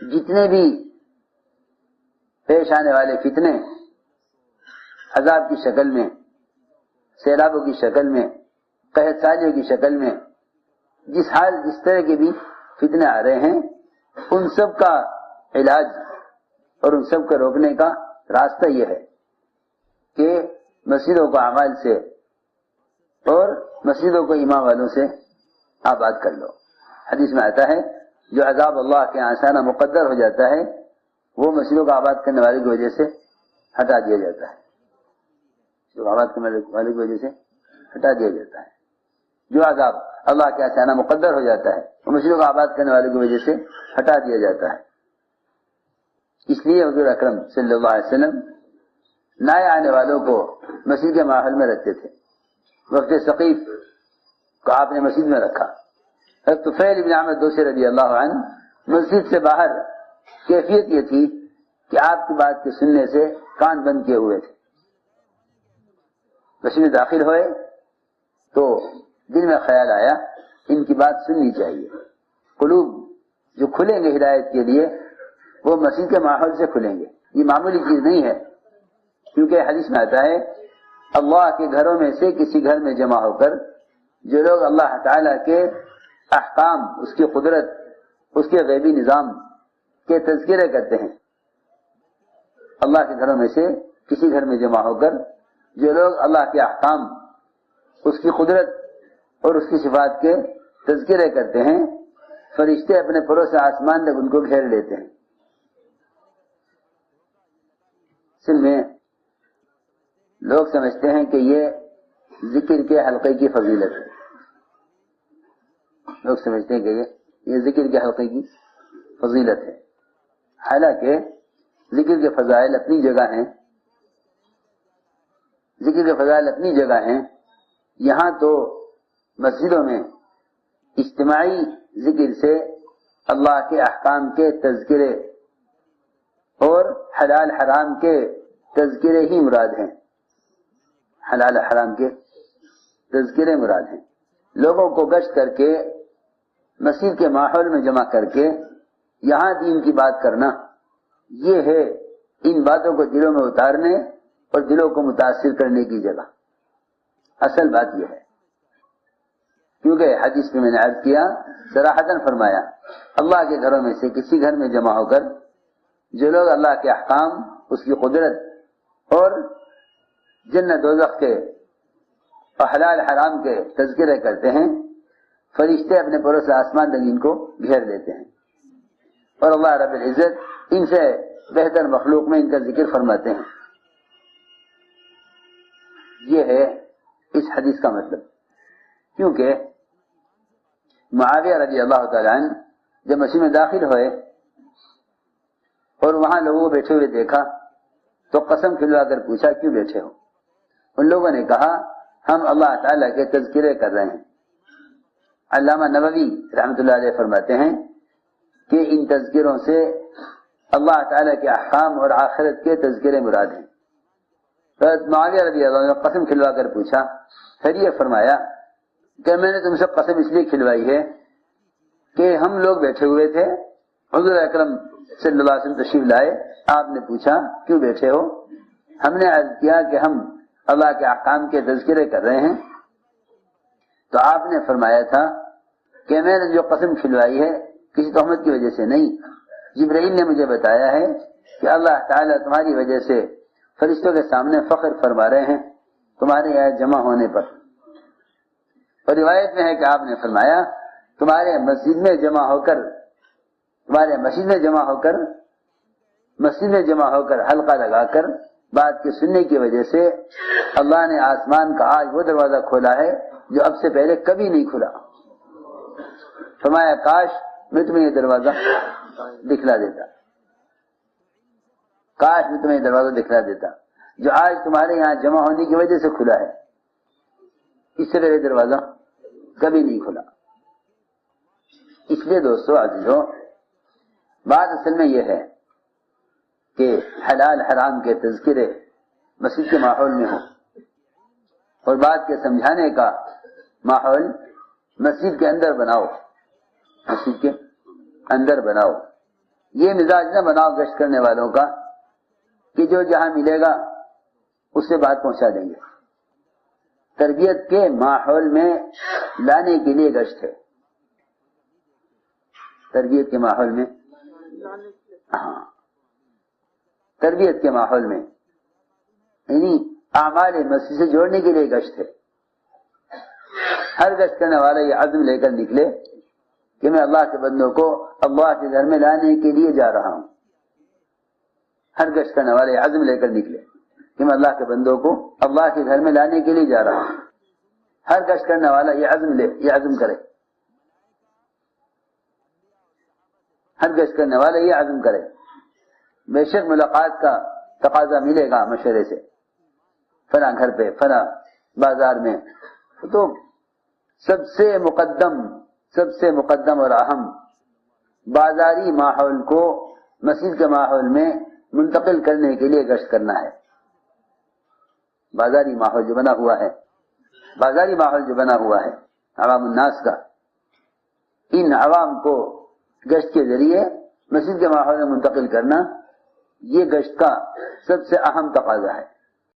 جتنے بھی پیش آنے والے فتنے عذاب کی شکل میں، سیلابوں کی شکل میں، قحط سالیوں کی شکل میں، جس طرح کے بھی فتنے آ رہے ہیں، ان سب کا علاج اور ان سب کو روکنے کا راستہ یہ ہے کہ مسجدوں کو اعمال سے اور مسجدوں کو ایمان والوں سے آباد کر لو۔ حدیث میں آتا ہے جو عذاب اللہ کے آسانہ مقدر ہو جاتا ہے وہ مسجدوں کو آباد کرنے والے کی وجہ سے ہٹا دیا جاتا ہے، جو آباد کرنے والے کی وجہ سے ہٹا دیا جاتا ہے۔ جو عذاب اللہ کے آسانہ مقدر ہو جاتا ہے وہ مسجدوں کو آباد کرنے والے کی وجہ سے ہٹا دیا جاتا ہے۔ اس لیے حضور اکرم صلی اللہ علیہ وسلم نئے آنے والوں کو مسجد کے ماحول میں رکھتے تھے۔ وقت ثقیف کو آپ نے مسجد میں رکھا۔ حضرت طفیل بن عامر دوسی رضی اللہ عنہ مسجد سے باہر کیفیت یہ تھی کہ آپ کی بات کے سننے سے کان بند کیے ہوئے تھے۔ مسجد میں داخل ہوئے تو دل میں خیال آیا ان کی بات سننی چاہیے۔ قلوب جو کھلیں گے ہدایت کے لیے وہ مسجد کے ماحول سے کھلیں گے، یہ معمولی چیز نہیں ہے، کیونکہ حدیث میں آتا ہے اللہ کے گھروں میں سے کسی گھر میں جمع ہو کر جو لوگ اللہ تعالی کے احکام، اس کی قدرت، اس کے غیبی نظام کے تذکرے کرتے ہیں، اللہ کے گھروں میں سے کسی گھر میں جمع ہو کر جو لوگ اللہ کے احکام، اس کی قدرت اور اس کی صفات کے تذکرے کرتے ہیں، فرشتے اپنے پروں سے آسمان تک ان کو گھیر لیتے ہیں۔ اصل میں لوگ سمجھتے ہیں کہ یہ ذکر کے حلقے کی فضیلت ہے، لوگ سمجھتے ہیں کہ یہ ذکر کے حلقے کی فضیلت ہے، حالانکہ ذکر کے فضائل اپنی جگہ ہیں، ذکر کے فضائل اپنی جگہ ہیں۔ یہاں تو مسجدوں میں اجتماعی ذکر سے اللہ کے احکام کے تذکرے اور حلال حرام کے تذکرے ہی مراد ہیں، حلال حرام کے تذکرے مراد ہیں۔ لوگوں کو گشت کر کے مسجد کے ماحول میں جمع کر کے یہاں دین کی بات کرنا، یہ ہے ان باتوں کو دلوں میں اتارنے اور دلوں کو متاثر کرنے کی جگہ۔ اصل بات یہ ہے، کیونکہ حدیث میں نے عرض کیا، صراحتاً فرمایا اللہ کے گھروں میں سے کسی گھر میں جمع ہو کر جو لوگ اللہ کے احکام، اس کی قدرت اور جنت دوزخ کے اور حلال حرام کے تذکرے کرتے ہیں، فرشتے اپنے پروں سے آسمان تک ان کو گھیر لیتے ہیں، اور اللہ رب العزت ان سے بہتر مخلوق میں ان کا ذکر فرماتے ہیں۔ یہ ہے اس حدیث کا مطلب۔ کیونکہ معاویہ رضی اللہ تعالیٰ عنہ جب مسجد میں داخل ہوئے اور وہاں لوگوں کو بیٹھے ہوئے دیکھا تو قسم کھلوا کر پوچھا کیوں بیٹھے ہو؟ ان لوگوں نے کہا ہم اللہ تعالیٰ کے تذکرے کر رہے ہیں۔ علامہ نووی رحمۃ اللہ علیہ فرماتے ہیں کہ ان تذکروں سے اللہ تعالیٰ کے احکام اور آخرت کے تذکرے مراد ہیں۔ حضرت معاویہ رضی اللہ عنہ نے قسم کھلوا کر پوچھا، پھر یہ فرمایا کہ میں نے تم سے قسم اس لیے کھلوائی ہے کہ ہم لوگ بیٹھے ہوئے تھے، حضور اکرم صلی اللہ علیہ وسلم تشریف لائے، آپ نے پوچھا کیوں بیٹھے ہو؟ ہم نے عرض کیا کہ ہم اللہ کے احکام کے تذکرے کر رہے ہیں، تو آپ نے فرمایا تھا کہ میں نے جو قسم کھلوائی ہے کسی تہمت کی وجہ سے نہیں، جبرائیل نے مجھے بتایا ہے کہ اللہ تعالیٰ تمہاری وجہ سے فرشتوں کے سامنے فخر فرما رہے ہیں تمہارے یہاں جمع ہونے پر۔ اور روایت میں ہے کہ آپ نے فرمایا تمہارے مسجد میں جمع ہو کر حلقہ لگا کر بات کے سننے کی وجہ سے اللہ نے آسمان کا آج وہ دروازہ کھولا ہے جو اب سے پہلے کبھی نہیں کھلا۔ فرمایا کاش میں تمہیں یہ دروازہ دکھلا دیتا، کاش میں تمہیں یہ دروازہ دکھلا دیتا جو آج تمہارے یہاں جمع ہونے کی وجہ سے کھلا ہے، اس سے پہلے دروازہ کبھی نہیں کھلا۔ اس لیے دوستو عزیزو، بات اصل میں یہ ہے کہ حلال حرام کے تذکرے مسجد کے ماحول میں ہوں، اور بات کے سمجھانے کا ماحول مسجد کے اندر بناؤ، مسجد کے اندر بناؤ۔ یہ مزاج نہ بناؤ گشت کرنے والوں کا کہ جو جہاں ملے گا اس سے بات پہنچا دیں گے. تربیت کے ماحول میں لانے کے لیے گشت ہے. تربیت کے ماحول میں، ہاں، تربیت کے ماحول میں یعنی اعمال مسجد سے جوڑنے کے لیے گشت ہے. ہر گشت کرنے والا یہ عزم لے کر نکلے کہ میں اللہ کے بندوں کو اللہ کے گھر میں لانے کے لیے جا رہا ہوں. ہر گشت کرنے والا یہ عزم لے کر نکلے کہ میں اللہ کے بندوں کو اللہ کے گھر میں لانے کے لیے جا رہا ہوں. ہر گشت کرنے والا یہ عزم کرے. ہر گشت کرنے والا یہ عزم کرے. بے شک ملاقات کا تقاضا ملے گا مشورے سے، فلاں گھر پہ، فلاں بازار میں. تو سب سے مقدم اور اہم بازاری ماحول کو مسجد کے ماحول میں منتقل کرنے کے لیے گشت کرنا ہے. بازاری ماحول جو بنا ہوا ہے عوام الناس کا، ان عوام کو گشت کے ذریعے مسجد کے ماحول میں منتقل کرنا، یہ گشت کا سب سے اہم تقاضا ہے.